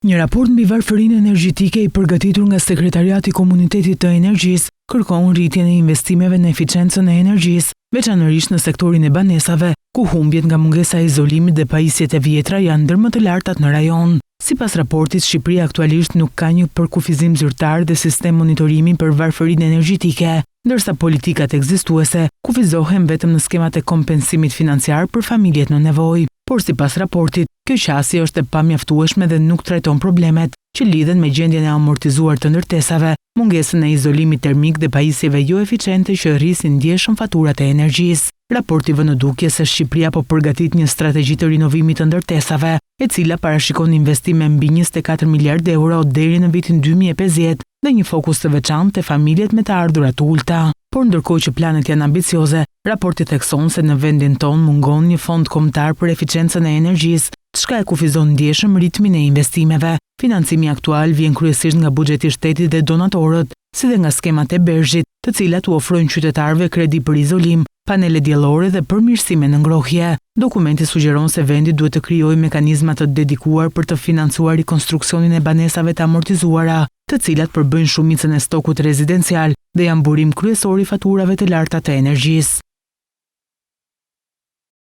Një raport mbi varfërinë energjetike i përgatitur nga Sekretariati i Komunitetit të Energjisë kërkon rritjen e investimeve në eficiencën e energjisë, veçanërisht në sektorin e banesave, ku humbjet nga mungesa e izolimit dhe pajisjet e vjetra janë ndër më të lartat në rajon. Sipas raportit, Shqipëria aktualisht nuk ka një përkufizim zyrtar dhe sistem monitorimi për varfërinë energjetike, ndërsa politikat ekzistuese kufizohen vetëm në skemat e kompensimit financiar për familjet në nevojë. Por sipas raportit, kjo qasje është e pamjaftueshme dhe nuk trajton problemet që lidhen me gjendjen e amortizuar të ndërtesave, mungesën e izolimit termik dhe pajisjeve jo eficiente që rrisin ndjeshëm faturat e energjisë. Raporti vë në dukje se Shqipëria po përgatit një strategji të rinovimit të ndërtesave, e cila parashikon investime mbi 24 miliard euro deri në vitin 2050 dhe një fokus të veçantë te familjet me të ardhurat të ulta. Por ndërkohë që planet janë ambicioze, raporti thekson se në vendin tonë mungon një fond kombëtar për eficiencën e energjisë, çka e kufizon ndjeshëm ritmin e investimeve. Financimi aktual vjen kryesisht nga buxheti i shtetit dhe donatorët, si dhe nga skemat e bergjet, të cilat u ofrojnë qytetarëve kredi për izolim, panele diellore dhe përmirësime në ngrohje. Dokumenti sugjeron se vendi duhet të krijojë mekanizma të dedikuar për të financuar rikonstruksionin e banesave të amortizuara, të cilat përbëjnë shumicën e stokut rezidencial dhe janë burim kryesor i faturave të larta të energjisë.